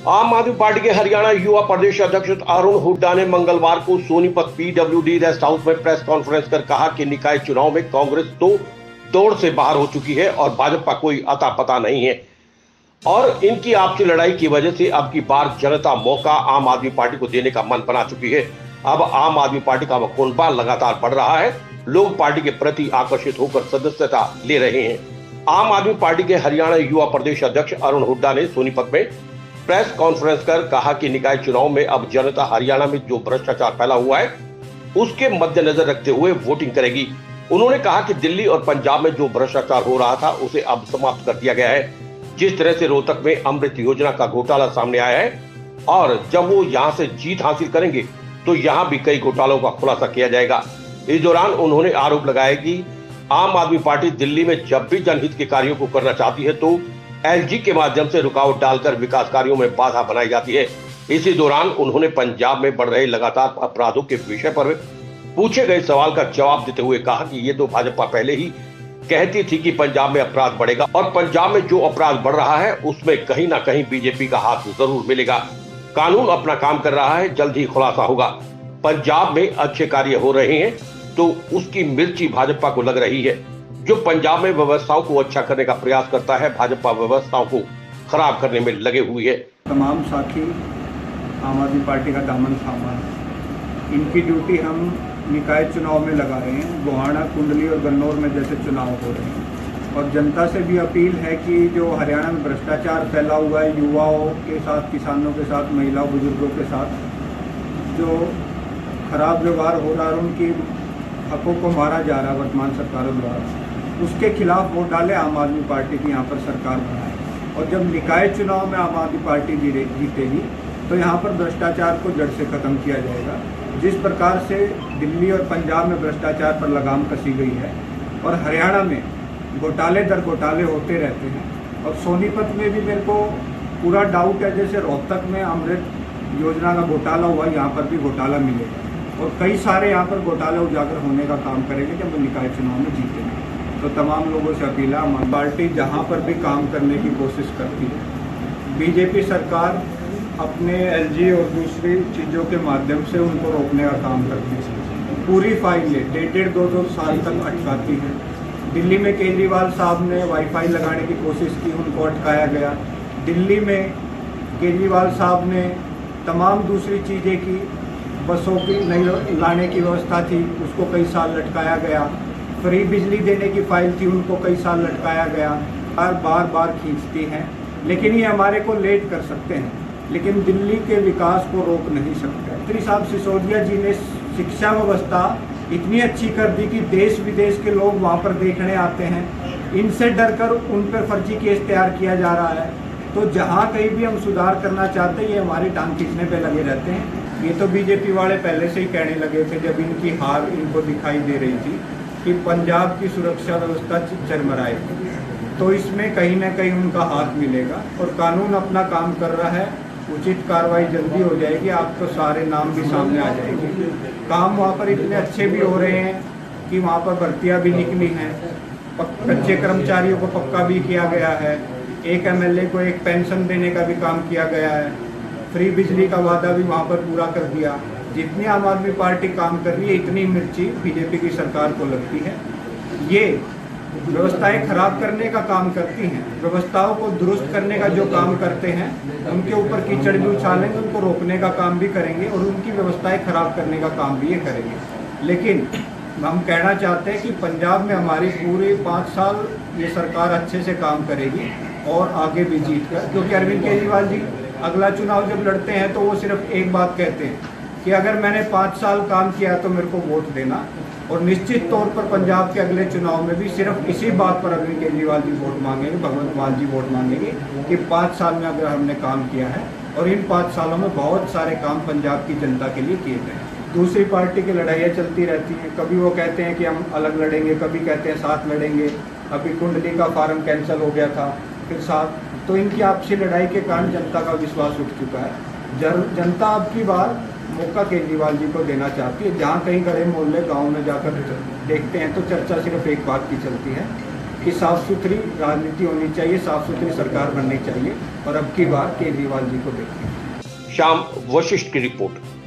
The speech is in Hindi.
आम आदमी पार्टी के हरियाणा युवा प्रदेश अध्यक्ष अरुण हुड्डा ने मंगलवार को सोनीपत पीडब्ल्यूडी रेस्ट हाउस में प्रेस कॉन्फ्रेंस कर कहा कि निकाय चुनाव में कांग्रेस तो दौड़ से बाहर हो चुकी है और भाजपा कोई अता पता नहीं है और इनकी आपसी लड़ाई की वजह से अब की बार जनता मौका आम आदमी पार्टी को देने का मन बना चुकी है। अब आम आदमी पार्टी का वकोलबा लगातार बढ़ रहा है, लोग पार्टी के प्रति आकर्षित होकर सदस्यता ले रहे हैं। आम आदमी पार्टी के हरियाणा युवा प्रदेश अध्यक्ष अरुण हुड्डा ने सोनीपत में प्रेस कॉन्फ्रेंस कर कहा कि निकाय चुनाव में अब जनता हरियाणा में जो भ्रष्टाचार फैला हुआ है उसके मद्देनजर रखते हुए वोटिंग करेगी। उन्होंने कहा कि दिल्ली और पंजाब में जो भ्रष्टाचार हो रहा था उसे अब समाप्त कर दिया गया है। जिस तरह से रोहतक में अमृत योजना का घोटाला सामने आया है और जब वो यहाँ से जीत हासिल करेंगे तो यहाँ भी कई घोटालों का खुलासा किया जाएगा। इस दौरान उन्होंने आरोप लगाया कि आम आदमी पार्टी दिल्ली में जब भी जनहित के कार्यों को करना चाहती है तो एलजी के माध्यम से रुकावट डालकर विकास कार्यों में बाधा बनाई जाती है। इसी दौरान उन्होंने पंजाब में बढ़ रहे लगातार अपराधों के विषय पर पूछे गए सवाल का जवाब देते हुए कहा कि ये तो भाजपा पहले ही कहती थी कि पंजाब में अपराध बढ़ेगा और पंजाब में जो अपराध बढ़ रहा है उसमें कहीं ना कहीं बीजेपी का हाथ जरूर मिलेगा। कानून अपना काम कर रहा है, जल्द ही खुलासा होगा। पंजाब में अच्छे कार्य हो रहे हैं तो उसकी मिर्ची भाजपा को लग रही है। जो पंजाब में व्यवस्थाओं को अच्छा करने का प्रयास करता है, भाजपा व्यवस्थाओं को खराब करने में लगे हुई है। तमाम साथी आम आदमी पार्टी का दामन थामा है, इनकी ड्यूटी हम निकाय चुनाव में लगा रहे हैं। गोहाना, कुंडली और गन्नौर में जैसे चुनाव हो रहे हैं और जनता से भी अपील है कि जो हरियाणा में भ्रष्टाचार फैला हुआ है, युवाओं के साथ, किसानों के साथ, महिलाओं, बुजुर्गों के साथ जो खराब व्यवहार हो रहा है, उनकी हकों को मारा जा रहा है वर्तमान सरकारों द्वारा, उसके खिलाफ वोट डाले, आम आदमी पार्टी की यहाँ पर सरकार बनाए। और जब निकाय चुनाव में आम आदमी पार्टी जीतेगी तो यहाँ पर भ्रष्टाचार को जड़ से खत्म किया जाएगा। जिस प्रकार से दिल्ली और पंजाब में भ्रष्टाचार पर लगाम कसी गई है और हरियाणा में घोटाले दर घोटाले होते रहते हैं और सोनीपत में भी मेरे को पूरा डाउट है, जैसे रोहतक में अमृत योजना का घोटाला हुआ, यहाँ पर भी घोटाला मिलेगा और कई सारे यहाँ पर घोटाले उजागर होने का काम करेंगे जब निकाय चुनाव में जीतेंगे। तो तमाम लोगों से अपील है, पार्टी जहाँ पर भी काम करने की कोशिश करती है, बीजेपी सरकार अपने एलजी और दूसरी चीज़ों के माध्यम से उनको रोकने का काम करती है। पूरी फाइलें डेढ़ दो साल तक अटकाती है। दिल्ली में केजरीवाल साहब ने वाईफाई लगाने की कोशिश की, उनको अटकाया गया। दिल्ली में केजरीवाल साहब ने तमाम दूसरी चीज़ें की, बसों की नहीं लाने की व्यवस्था थी, उसको कई साल लटकाया गया। फ्री बिजली देने की फाइल थी, उनको कई साल लटकाया गया। बार खींचती हैं, लेकिन ये हमारे को लेट कर सकते हैं, लेकिन दिल्ली के विकास को रोक नहीं सकते। मंत्री साहब सिसोदिया जी ने शिक्षा व्यवस्था इतनी अच्छी कर दी कि देश विदेश के लोग वहाँ पर देखने आते हैं। इनसे डरकर उन पर फर्जी केस तैयार किया जा रहा है। तो जहाँ कहीं भी हम सुधार करना चाहते हैं, ये हमारी टांग खींचने पे लगे रहते हैं। ये तो बीजेपी वाले पहले से ही कहने लगे थे जब इनकी हार इनको दिखाई दे रही थी कि पंजाब की सुरक्षा व्यवस्था चरमराएगी, तो इसमें कहीं ना कहीं उनका हाथ मिलेगा और कानून अपना काम कर रहा है। उचित कार्रवाई जल्दी हो जाएगी, आपको सारे नाम भी सामने आ जाएंगे। काम वहाँ पर इतने अच्छे भी हो रहे हैं कि वहाँ पर भर्तियाँ भी निकली हैं, कच्चे कर्मचारियों को पक्का भी किया गया है, एक एमएलए को एक पेंशन देने का भी काम किया गया है, फ्री बिजली का वादा भी वहाँ पर पूरा कर दिया। जितनी आम आदमी पार्टी काम कर रही है, इतनी मिर्ची बीजेपी की सरकार को लगती है। ये व्यवस्थाएं खराब करने का काम करती हैं, व्यवस्थाओं को दुरुस्त करने का जो काम करते हैं, उनके ऊपर कीचड़ भी उछालेंगे, उनको रोकने का काम भी करेंगे और उनकी व्यवस्थाएं खराब करने का काम भी ये करेंगे। लेकिन हम कहना चाहते हैं कि पंजाब में हमारी पूरे 5 साल ये सरकार अच्छे से काम करेगी और आगे भी जीत कर, क्योंकि अरविंद केजरीवाल जी अगला चुनाव जब लड़ते हैं तो वो सिर्फ एक बात कहते हैं कि अगर मैंने 5 साल काम किया तो मेरे को वोट देना। और निश्चित तौर पर पंजाब के अगले चुनाव में भी सिर्फ इसी बात पर अरविंद केजरीवाल जी वोट मांगेंगे, भगवंत मान जी वोट मांगेंगे कि 5 साल में अगर हमने काम किया है और इन 5 सालों में बहुत सारे काम पंजाब की जनता के लिए किए गए। दूसरी पार्टी की लड़ाइयाँ चलती रहती हैं, कभी वो कहते हैं कि हम अलग लड़ेंगे, कभी कहते हैं साथ लड़ेंगे। अभी कुंडली का फार्म कैंसिल हो गया था, फिर साथ, तो इनकी आपसी लड़ाई के कारण जनता का विश्वास उठ चुका है। जनता अब की बार मौका केजरीवाल जी को देना चाहती है। जहाँ कहीं गले मोहल्ले गांव में जाकर देखते हैं तो चर्चा सिर्फ एक बात की चलती है कि साफ सुथरी राजनीति होनी चाहिए, साफ सुथरी सरकार बननी चाहिए और अब की बार केजरीवाल जी को देखें। श्याम वशिष्ठ की रिपोर्ट।